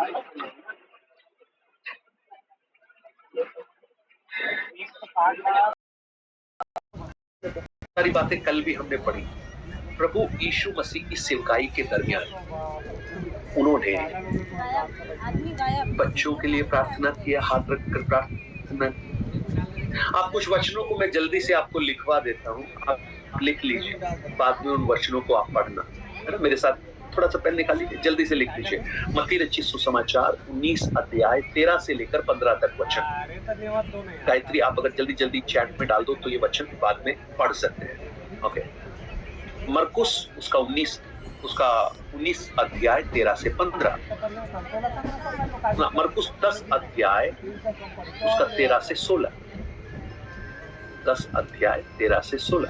सारी बातें कल भी हमने पढ़ी। प्रभु यीशु मसीह की सेवकाई के दरमियान उन्होंने बच्चों के लिए प्रार्थना किया, हाथ रखकर प्रार्थना। आप कुछ वचनों को मैं जल्दी से आपको लिखवा देता हूँ, आप लिख लीजिए, बाद में उन वचनों को आप पढ़ना, है ना। मेरे साथ थोड़ा सा पेन निकाल लीजिए, जल्दी से लिख लीजिए। मत्ती रचित सुसमाचार 19 अध्याय 13 से लेकर 15 तक वचन। गायत्री आप अगर जल्दी जल्दी चैट में डाल दो तो ये वचन बाद में पढ़ सकते हैं। ओके, मरकुस उसका 19 अध्याय 13 से 15, मरकुस 10 अध्याय उसका 13 से 16, 10 अध्याय 13 से 16,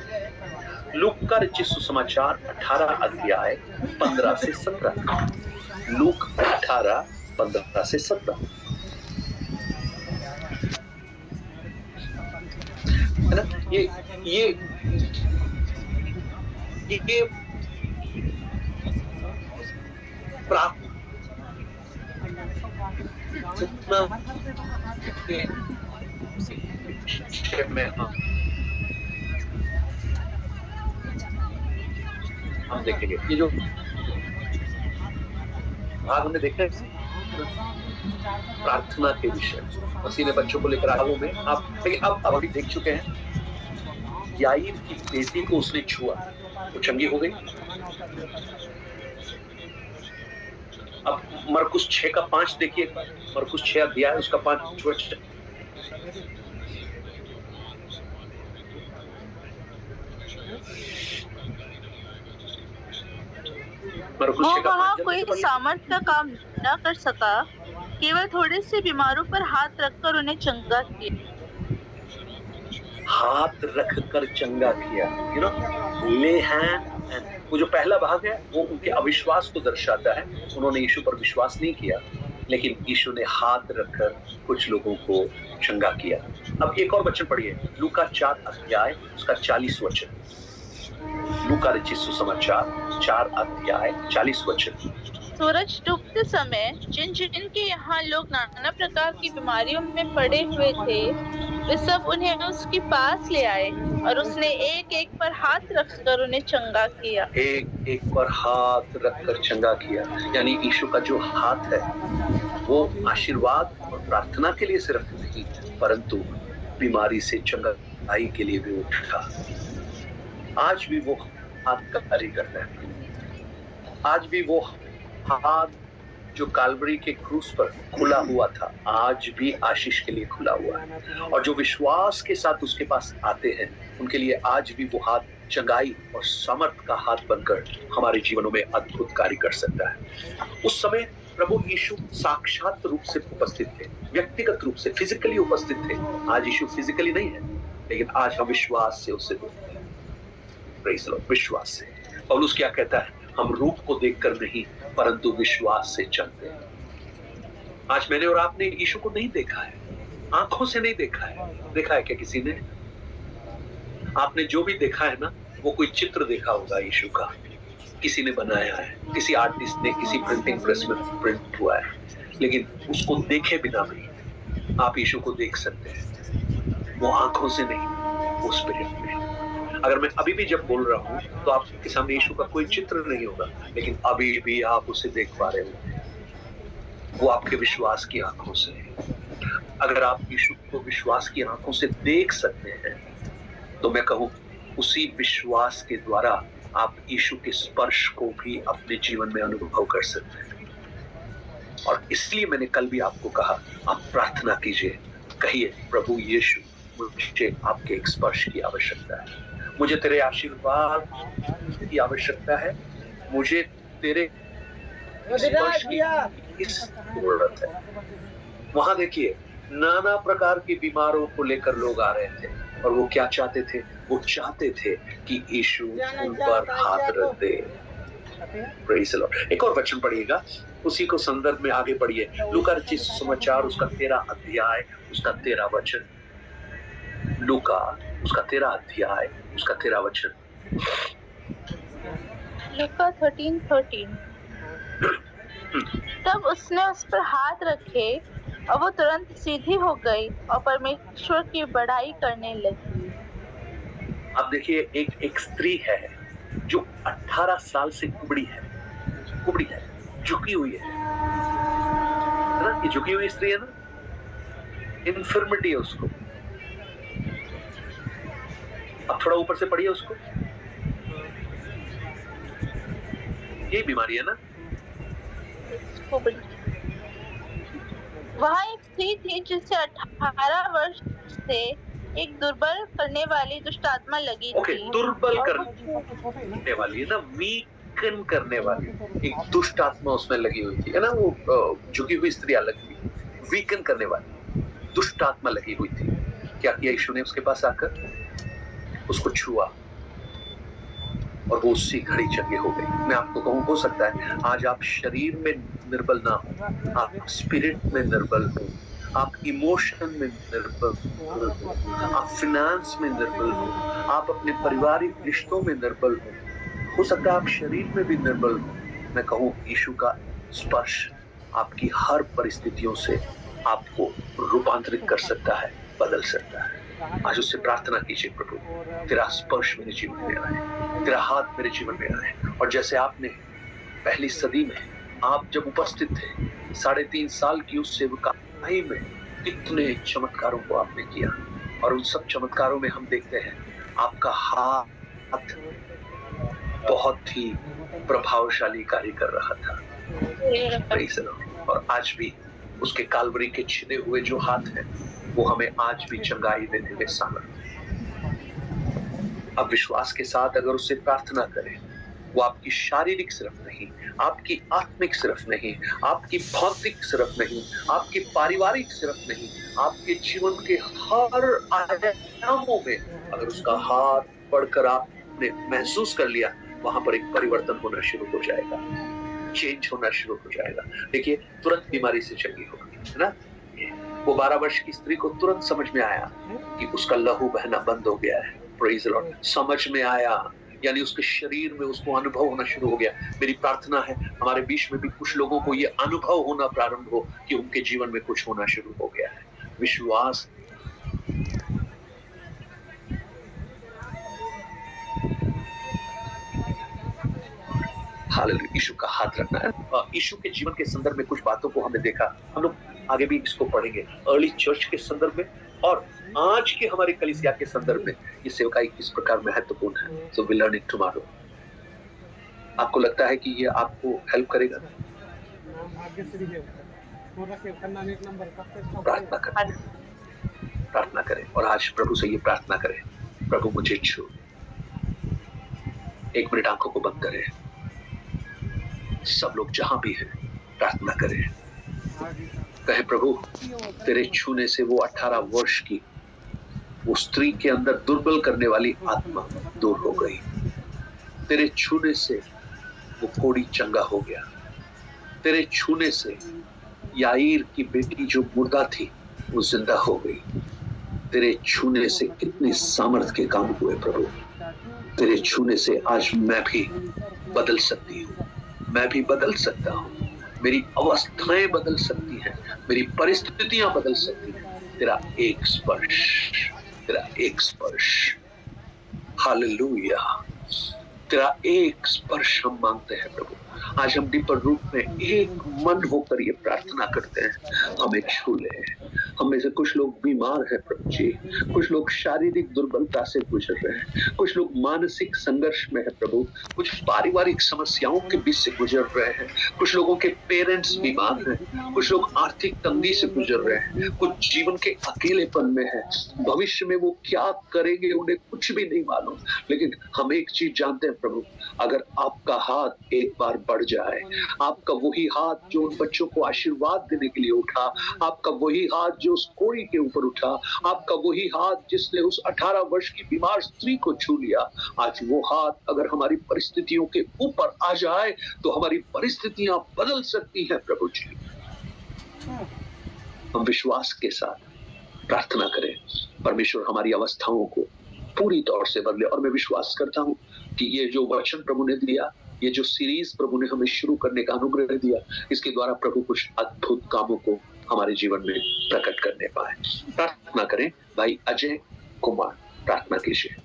लूक का रचित सुसमाचार 18 अध्याय 15 से 17, लूक 18 15 से 17, है ना। ये प्रार्थना में हम देखेंगे, ये जो भाग हमने देखा प्रार्थना के विषय, मसीह ने बच्चों को लेकर आगों में आप अभी देख चुके हैं। याईर की बेटी को उसने छुआ, वो चंगी हो गई। अब मरकुस 6 का 5 देखिए, मरकुस 6 अध्याय उसका 5 वचन। वो वहाँ कोई सामर्थ का काम न कर सका, केवल थोड़े से बीमारों पर हाथ रखकर उन्हें चंगा किया। हाथ रखकर चंगा किया, यू नो, ले हैंड। वो जो पहला भाग है वो उनके अविश्वास को दर्शाता है। उन्होंने यीशु पर विश्वास नहीं किया, लेकिन यीशु ने हाथ रखकर कुछ लोगों को चंगा किया। अब एक और वचन पढ़िए, लूका 4 अध्याय उसका 40 वचन। लूका रचित सुसमाचार 4 अध्याय 40 वचन। सूरज डूबते समय जिन के यहाँ लोग नाना प्रकार की बीमारियों में पड़े हुए थे, वे सब उन्हें उसके पास ले आए और उसने एक एक पर हाथ रखकर उन्हें चंगा किया। एक एक पर हाथ रखकर चंगा किया, यानी यीशु का जो हाथ है वो आशीर्वाद और प्रार्थना के लिए सिर्फ नहीं, परंतु बीमारी से चंगाई के लिए भी उठा। आज भी वो हाथ कार्य करता है। आज भी वो हाथ जो काल्वरी के क्रूस पर खुला हुआ था, आज भी आशीष के लिए खुला हुआ है। और जो विश्वास के साथ उसके पास आते हैं, उनके लिए आज भी वो हाथ चंगाई और समर्थ का हाथ बनकर हमारे जीवनों में अद्भुत कार्य कर सकता है। उस समय प्रभु यीशु साक्षात रूप से उपस्थित थे, व्यक्तिगत रूप से फिजिकली उपस्थित थे। आज यीशु फिजिकली नहीं है, लेकिन आज हम विश्वास से उससे विश्वास से। पौलुस क्या कहता है, हम रूप को देखकर नहीं परंतु विश्वास से चलते हैं। आज मैंने और आपने यीशु को नहीं देखा है, आंखों से नहीं देखा है। देखा है क्या किसी ने? आपने जो भी देखा है ना, वो कोई चित्र देखा होगा यीशु का, किसी ने बनाया है, किसी आर्टिस्ट ने, किसी प्रिंटिंग प्रेस में प्रिंट हुआ है। लेकिन उसको देखे बिना भी आप यीशु को देख सकते हैं, वो आंखों से नहीं, वो स्पिरिट में। अगर मैं अभी भी जब बोल रहा हूं तो आपके सामने यीशु का कोई चित्र नहीं होगा, लेकिन अभी भी आप उसे देख पा रहे हो, वो आपके विश्वास की आंखों से। अगर आप यीशु को विश्वास की आंखों से देख सकते हैं, तो मैं कहूं उसी विश्वास के द्वारा आप यीशु के स्पर्श को भी अपने जीवन में अनुभव कर सकते हैं। और इसलिए मैंने कल भी आपको कहा, आप प्रार्थना कीजिए, कहिए, प्रभु यीशु, मुझे आपके एक स्पर्श की आवश्यकता है, मुझे तेरे आशीर्वाद की आवश्यकता है, मुझे तेरे स्पर्श की जरूरत है। वहां देखिए, नाना प्रकार की बीमारों को लेकर लोग आ रहे थे, और वो क्या चाहते थे? वो चाहते थे कि यीशु उन पर हाथ रख दे। Praise the Lord. एक और वचन पढ़िएगा, उसी को संदर्भ में आगे पढ़िए, लूका रचित सुसमाचार उसका 13 अध्याय उसका 13 वचन। लूका उसका 13 अध्याय उसका 13 वचन। लूका 13:13। तब उसने उस पर हाथ रखे और वो तुरंत सीधी हो गई और परमेश्वर की बड़ाई करने लगी। अब देखिए, एक स्त्री है जो 18 साल से कुबड़ी है, झुकी हुई है ना? ये झुकी हुई स्त्री है ना, इन्फर्मिटी है उसको। अब थोड़ा ऊपर से पढ़िए उसको, ये बीमारी है ना। वहाँ एक स्त्री थी जिसे 18 वर्ष से एक दुर्बल करने वाली दुष्ट आत्मा लगी थी। दुर्बल करने वाली है ना, वीकन करने वाली एक दुष्ट आत्मा उसमें लगी हुई थी, है ना। वो झुकी हुई स्त्री अलग थी, वीकन करने वाली दुष्ट आत्मा लगी हुई थी। क्या किया यीशु ने? उसके पास आकर उसको छुआ और वो उसी घड़ी चंगी हो गई। मैं आपको कहूं, हो सकता है आज आप शरीर में निर्बल ना हो, आप स्पिरिट में निर्बल हो, आप इमोशन में निर्बल हो, आप फिनेंस में निर्बल हो, आप अपने पारिवारिक रिश्तों में निर्बल हो सकता है आप शरीर में भी निर्बल हो। मैं कहूं, यीशु का स्पर्श आपकी हर परिस्थितियों से आपको रूपांतरित कर सकता है, बदल सकता है। आज उससे प्रार्थना कीजिए, प्रभु तेरा स्पर्श मेरे जीवन में आए, तेरा हाथ मेरे जीवन में आए। और जैसे आपने पहली सदी में आप जब उपस्थित थे, 3.5 साल की उस सेवकाई में कितने चमत्कारों को आपने किया, और उन सब चमत्कारों में हम देखते हैं आपका हाथ बहुत ही प्रभावशाली कार्य कर रहा था। और आज भी उसके काल्वरी के छिदे हुए जो हाथ हैं, वो हमें आज भी चंगाई देने में सामर्थ है। अब विश्वास के साथ अगर उससे प्रार्थना करें, वो आपकी शारीरिक सिर्फ नहीं, आपकी आत्मिक सिर्फ नहीं, आपकी भौतिक सिर्फ नहीं, आपकी पारिवारिक सिर्फ नहीं, आपके जीवन के हर आयामों में अगर उसका हाथ बढ़कर आपने महसूस कर लिया, वहां पर एक परिवर्तन होना शुरू हो जाएगा, चेंज होना शुरू हो जाएगा। देखिए, तुरंत बीमारी से चंगी होगी, है ना। वो 12 वर्ष की स्त्री को तुरंत समझ में आया कि उसका लहू बहना बंद हो गया है। Praise the Lord. समझ में आया, यानी उसके शरीर में उसको अनुभव होना शुरू हो गया। मेरी प्रार्थना है हमारे बीच में भी कुछ लोगों को ये अनुभव होना प्रारंभ हो कि उनके जीवन में कुछ होना शुरू हो गया है। विश्वास हालेलुया। यीशु का हाथ रखना है। यीशु के जीवन के संदर्भ में कुछ बातों को हमने देखा, हम लोग आगे भी इसको पढ़ेंगे। अर्ली चर्च के संदर्भ में और आज के हमारे कलीसिया के संदर्भ में ये सेवकाई किस प्रकार महत्वपूर्ण है। So we learn it tomorrow. आपको लगता है कि ये आपको हेल्प करेगा? प्रार्थना करें और आज प्रभु से ये प्रार्थना करें, प्रभु मुझे छू। 1 मिनट आंखों को बंद करें, सब लोग जहां भी हैं प्रार्थना करें। कहे, प्रभु तेरे छूने से वो 18 वर्ष की वो स्त्री के अंदर दुर्बल करने वाली आत्मा दूर हो गई। तेरे छूने से वो कोढ़ी चंगा हो गया। तेरे छूने से याईर की बेटी जो मुर्दा थी वो जिंदा हो गई। तेरे छूने से कितनी सामर्थ के काम हुए प्रभु। तेरे छूने से आज मैं भी बदल सकती हूँ, मैं भी बदल सकता हूँ। मेरी अवस्थाएं बदल सकती हैं, मेरी परिस्थितियां बदल सकती हैं। तेरा एक स्पर्श, तेरा एक स्पर्श, हालेलुया। तेरा एक स्पर्श हम मांगते हैं प्रभु। आज हम डीपर रूप में एक मन होकर ये प्रार्थना करते हैं, हमें छू ले। हम में से कुछ लोग बीमार हैं प्रभु जी, कुछ लोग शारीरिक दुर्बलता से गुजर रहे हैं, कुछ लोग मानसिक संघर्ष में है प्रभु, कुछ पारिवारिक समस्याओं के बीच से गुजर रहे हैं, कुछ लोगों के पेरेंट्स बीमार हैं, कुछ लोग आर्थिक तंगी से गुजर रहे हैं, कुछ जीवन के अकेलेपन में है, भविष्य में वो क्या करेंगे उन्हें कुछ भी नहीं मालूम। लेकिन हम एक चीज जानते हैं प्रभु, अगर आपका हाथ एक बार बढ़ जाए, आपका वही हाथ जो उन बच्चों को आशीर्वाद देने के लिए उठा, आपका वही हाथ जो उस कोढ़ी के ऊपर उठा, आपका वही हाथ जिसने उस 18 वर्ष की बीमार स्त्री को छू लिया, आज वो हाथ अगर हमारी परिस्थितियों के ऊपर आ जाए तो हमारी परिस्थितियां बदल सकती हैं प्रभु जी। हम विश्वास के साथ प्रार्थना करें, परमेश्वर हमारी अवस्थाओं को पूरी तौर से बदले। और मैं विश्वास करता हूं कि ये जो वचन प्रभु ने दिया ये जो सीरीज प्रभु ने हमें शुरू करने का अनुग्रह दिया, इसके द्वारा प्रभु कुछ अद्भुत कामों को हमारे जीवन में प्रकट करने पाए। प्रार्थना करें। भाई अजय कुमार, प्रार्थना कीजिए।